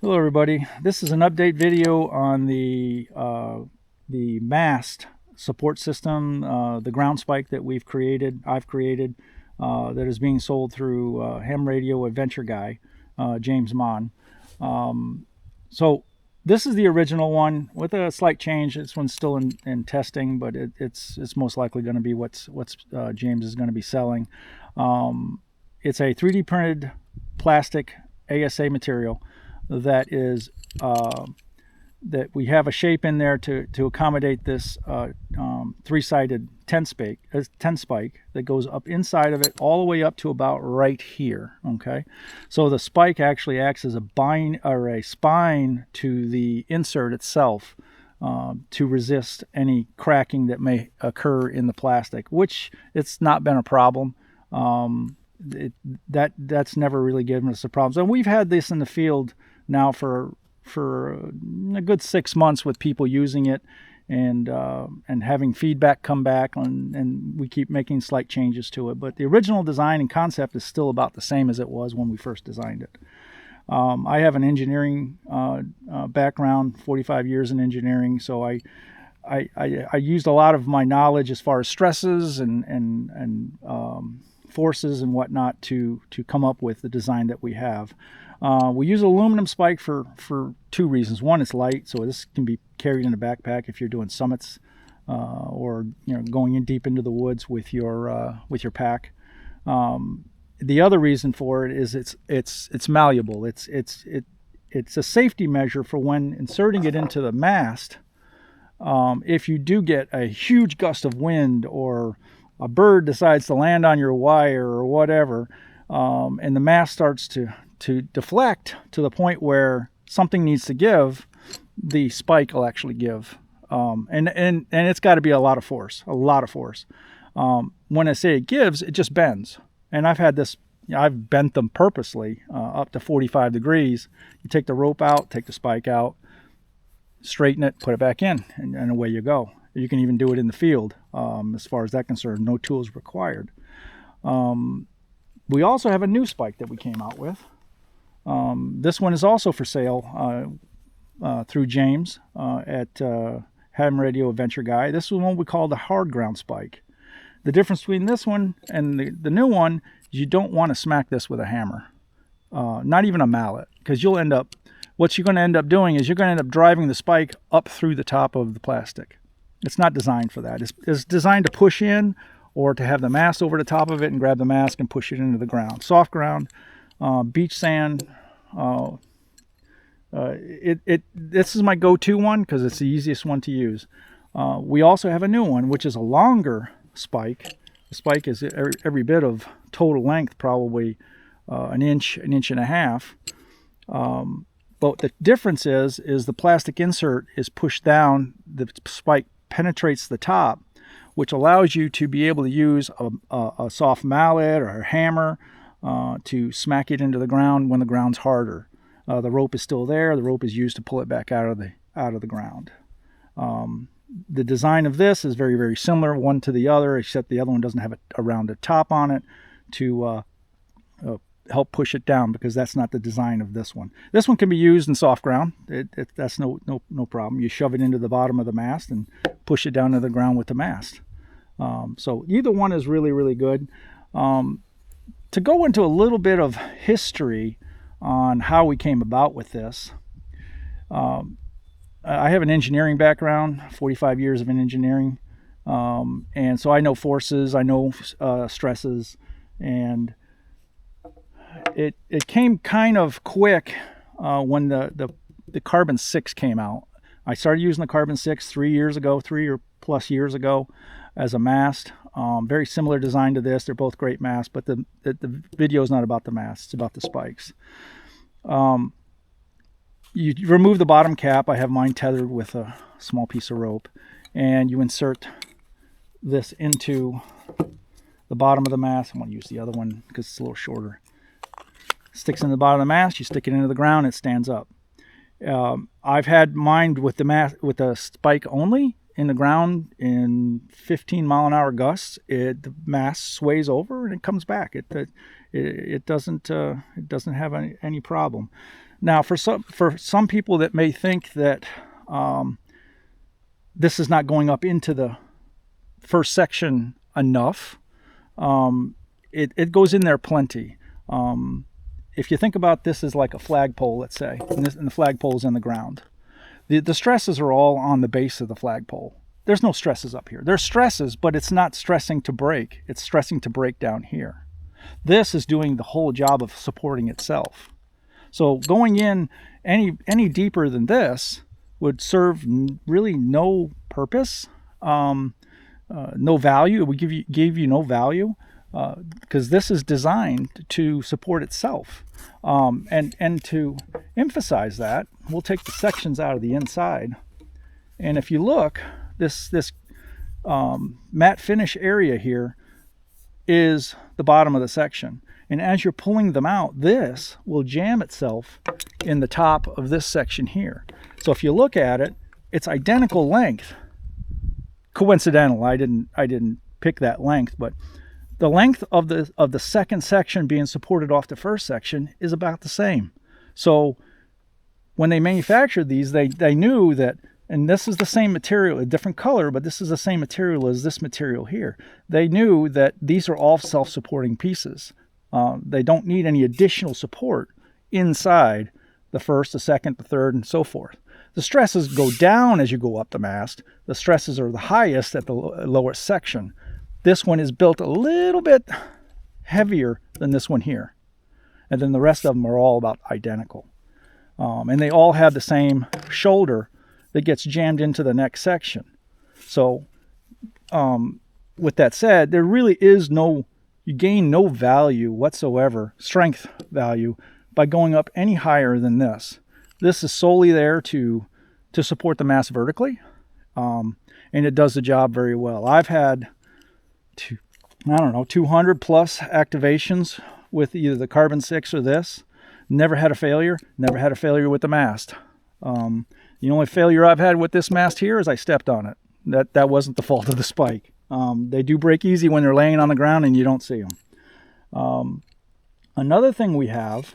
Hello everybody. This is an update video on the mast support system, the ground spike that I've created, that is being sold through ham radio adventure guy, James Mon. So this is the original one with a slight change. This one's still in testing, but it's most likely going to be what's James is going to be selling. It's a 3D printed plastic ASA material that is that we have a shape in there to accommodate this three-sided 10 spike that goes up inside of it all the way up to about right here. Okay, so the spike actually acts as a spine to the insert itself, to resist any cracking that may occur in the plastic, which it's not been a problem. That's never really given us a problem. So we've had this in the field now for a good 6 months with people using it and having feedback come back and we keep making slight changes to it. But the original design and concept is still about the same as it was when we first designed it. I have an engineering background, 45 years in engineering, so I used a lot of my knowledge as far as stresses and forces and whatnot to come up with the design that we have. We use aluminum spike for two reasons. One, it's light, so this can be carried in a backpack if you're doing summits or going in deep into the woods with your pack. The other reason for it is it's malleable. It's a safety measure for when inserting it into the mast. If you do get a huge gust of wind or a bird decides to land on your wire or whatever, and the mast starts to deflect to the point where something needs to give, the spike will actually give. And it's got to be a lot of force. When I say it gives, it just bends. And I've bent them purposely up to 45 degrees. You take the rope out, take the spike out, straighten it, put it back in, and away you go. You can even do it in the field. As far as that's concerned, no tools required. We also have a new spike that we came out with. This one is also for sale through James at Ham Radio Adventure Guy. This is one we call the hard ground spike. The difference between this one and the new one is you don't want to smack this with a hammer, not even a mallet, because what you're going to end up doing is you're going to end up driving the spike up through the top of the plastic. It's not designed for that. It's designed to push in or to have the mast over the top of it and grab the mast and push it into the ground. Soft ground, beach sand. This is my go-to one because it's the easiest one to use. We also have a new one, which is a longer spike. The spike is every bit of total length, probably an inch and a half. But the difference is the plastic insert is pushed down. The spike penetrates the top, which allows you to be able to use a soft mallet or a hammer to smack it into the ground when the ground's harder. The rope is still there. The rope is used to pull it back out of the ground. The design of this is very, very similar one to the other, except the other one doesn't have a rounded top on it to help push it down, because that's not the design of this one. This one can be used in soft ground. That's no problem. You shove it into the bottom of the mast and push it down to the ground with the mast. So either one is really, really good. To go into a little bit of history on how we came about with this, I have an engineering background, 45 years of engineering, and so I know forces, I know stresses, and it came kind of quick when the carbon 6 came out. I started using the carbon 6 3 or plus years ago as a mast. Very similar design to this. They're both great masts, but the video is not about the mast, it's about the spikes. You remove the bottom cap. I have mine tethered with a small piece of rope, and you insert this into the bottom of the mast. I'm going to use the other one because it's a little shorter. Sticks in the bottom of the mast, you stick it into the ground, it stands up. I've had mine with the spike only in the ground in 15-mile-an-hour gusts. The mast sways over and it comes back. It doesn't have any problem. Now, for some people that may think that this is not going up into the first section enough, it goes in there plenty. If you think about this as like a flagpole, let's say, and the flagpole is in the ground, the stresses are all on the base of the flagpole. There's no stresses up here. There's stresses, but it's not stressing to break. It's stressing to break down here. This is doing the whole job of supporting itself. So going in any deeper than this would serve really no purpose, no value. It would give you no value, because this is designed to support itself. And to emphasize that, we'll take the sections out of the inside. And if you look, this matte finish area here is the bottom of the section. And as you're pulling them out, this will jam itself in the top of this section here. So if you look at it, it's identical length. Coincidental, I didn't pick that length, but the length of the second section being supported off the first section is about the same. So when they manufactured these, they knew that, and this is the same material, a different color, but this is the same material as this material here. They knew that these are all self-supporting pieces. They don't need any additional support inside the first, the second, the third, and so forth. The stresses go down as you go up the mast. The stresses are the highest at the lowest section. This one is built a little bit heavier than this one here. And then the rest of them are all about identical. And they all have the same shoulder that gets jammed into the next section. So with that said, there really is you gain no value whatsoever, strength value, by going up any higher than this. This is solely there to support the mast vertically, and it does the job very well. I've had 200 plus activations with either the carbon 6 or this. Never had a failure. Never had a failure with the mast. The only failure I've had with this mast here is I stepped on it. That wasn't the fault of the spike. They do break easy when they're laying on the ground and you don't see them. Another thing we have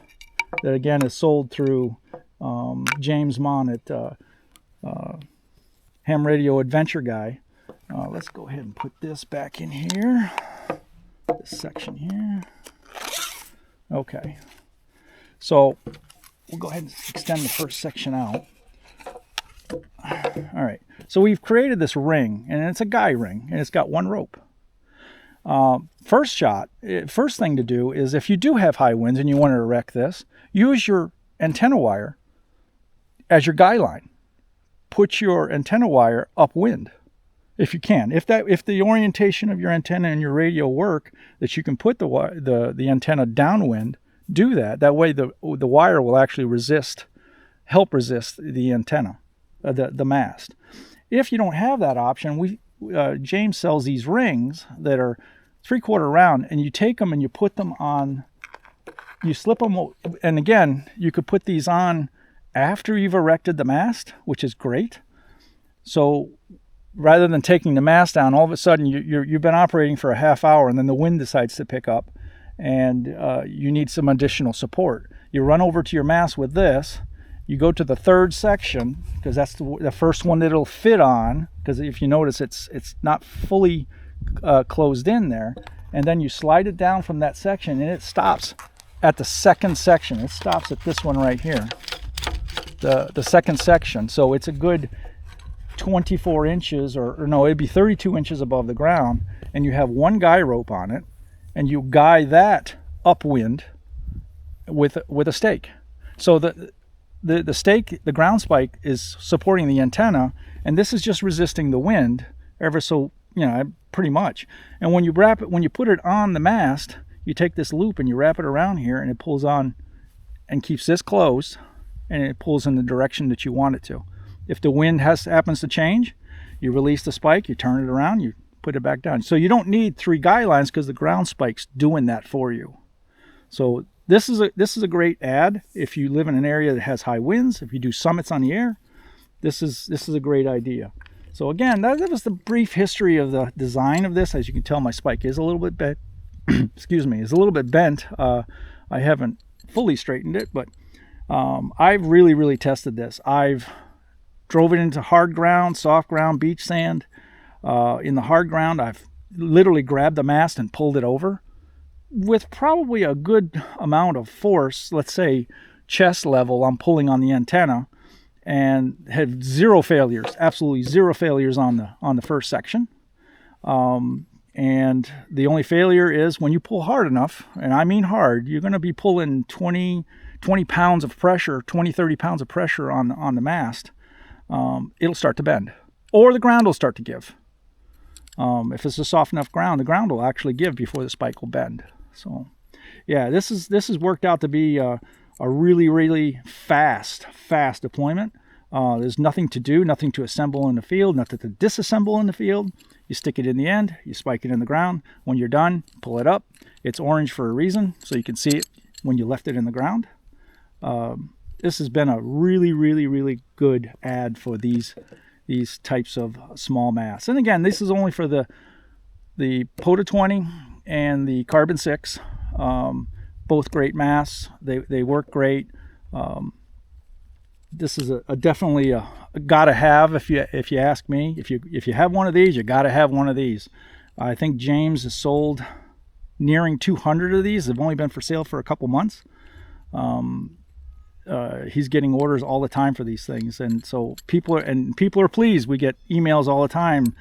that again is sold through James Mon at Ham Radio Adventure Guy. Let's go ahead and put this back in here. This section here. Okay. So we'll go ahead and extend the first section out. All right. So we've created this ring, and it's a guy ring, and it's got one rope. First thing to do is, if you do have high winds and you want to erect this, use your antenna wire as your guy line. Put your antenna wire upwind if you can. If the orientation of your antenna and your radio work, that you can put the antenna downwind, do that. That way the wire will actually help resist the antenna, the mast. If you don't have that option, James sells these rings that are 3/4 round, and you take them and you put them on, you slip them, and again, you could put these on after you've erected the mast, which is great. So rather than taking the mast down, all of a sudden you've been operating for a half hour, and then the wind decides to pick up, and you need some additional support. You run over to your mast with this. You go to the third section, because that's the first one that it'll fit on, because if you notice, it's not fully closed in there. And then you slide it down from that section, and it stops at the second section. It stops at this one right here, the second section. So it's a good 24 inches, or no, it'd be 32 inches above the ground, and you have one guy rope on it, and you guy that upwind with a stake. So the stake, the ground spike, is supporting the antenna, and this is just resisting the wind ever so, pretty much. And when you put it on the mast, you take this loop and you wrap it around here, and it pulls on and keeps this closed, and it pulls in the direction that you want it to. If the wind happens to change, you release the spike, you turn it around, you put it back down. So you don't need 3 guy lines, because the ground spike's doing that for you. So this is a great ad if you live in an area that has high winds. If you do summits on the air, this is a great idea. So again, that was the brief history of the design of this. As you can tell, my spike is a little bit bent. Excuse me, is a little bit bent. I haven't fully straightened it, but I've really tested this. I've drove it into hard ground, soft ground, beach sand. In the hard ground, I've literally grabbed the mast and pulled it over with probably a good amount of force, let's say chest level. I'm pulling on the antenna, and had zero failures, absolutely zero failures on the first section. And the only failure is when you pull hard enough, and I mean hard, you're going to be pulling 20 pounds of pressure, 30 pounds of pressure on the mast. It'll start to bend, or the ground will start to give. If it's a soft enough ground, the ground will actually give before the spike will bend. So yeah, this has worked out to be a really fast deployment. There's nothing to do, nothing to assemble in the field, nothing to disassemble in the field. You stick it in the end, you spike it in the ground. When you're done, pull it up. It's orange for a reason, so you can see it when you left it in the ground. This has been a really good ad for these types of small masts. And again, this is only for the Pota 20 and the Carbon 6. Both great masts. They work great. This is definitely a gotta have if you ask me. If you have one of these, you gotta have one of these. I think James has sold nearing 200 of these. They've only been for sale for a couple months. He's getting orders all the time for these things, and so people are pleased. We get emails all the time.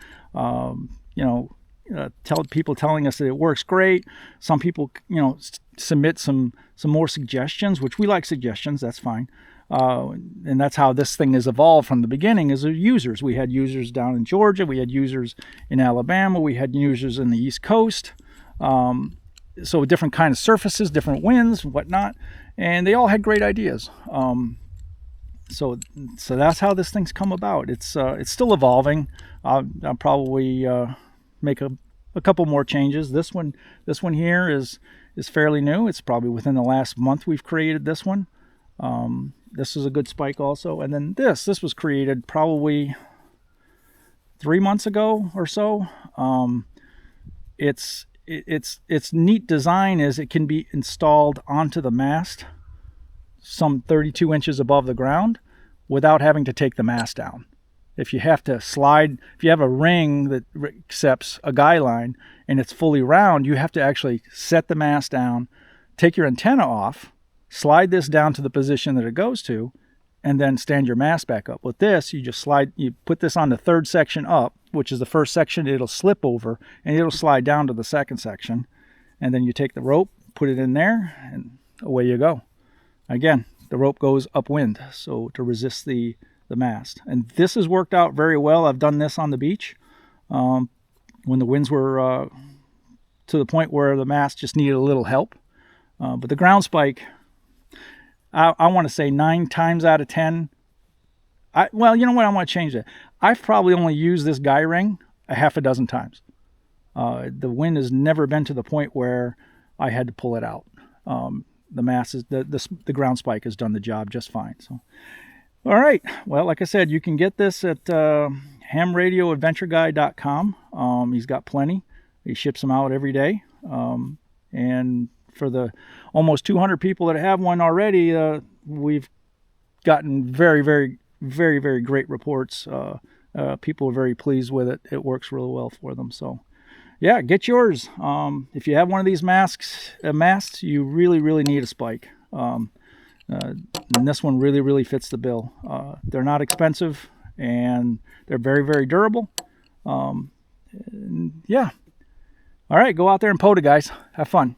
People telling us that it works great. Some people, submit some more suggestions, which we like suggestions. That's fine. And that's how this thing has evolved from the beginning, is users. We had users down in Georgia. We had users in Alabama. We had users in the East Coast. So different kind of surfaces, different winds, whatnot. And they all had great ideas. So that's how this thing's come about. It's still evolving. I'll probably make a couple more changes. This one here is fairly new. It's probably within the last month we've created this one. This is a good spike also. And then this was created probably 3 months ago or so. Its neat design is it can be installed onto the mast some 32 inches above the ground without having to take the mast down. If you have to slide, if you have a ring that accepts a guy line and it's fully round, you have to actually set the mast down, take your antenna off, slide this down to the position that it goes to, and then stand your mast back up. With this, you just you put this on the third section up, which is the first section. It'll slip over and it'll slide down to the second section. And then you take the rope, put it in there, and away you go. Again, the rope goes upwind, so to resist the mast. And this has worked out very well. I've done this on the beach when the winds were to the point where the mast just needed a little help. But the ground spike, I want to say 9 times out of 10. Well, you know what? I want to change that. I've probably only used this guy ring a half a dozen times. The wind has never been to the point where I had to pull it out. The mast is the ground spike has done the job just fine. So, all right. Well, like I said, you can get this at hamradioadventureguy.com. He's got plenty. He ships them out every day. And for the almost 200 people that have one already, we've gotten very great reports. People are very pleased with it. It works really well for them. So yeah, get yours. If you have one of these masts, you really need a spike. And this one really fits the bill. They're not expensive and they're very durable. Yeah. All right, go out there and Pota, guys. Have fun.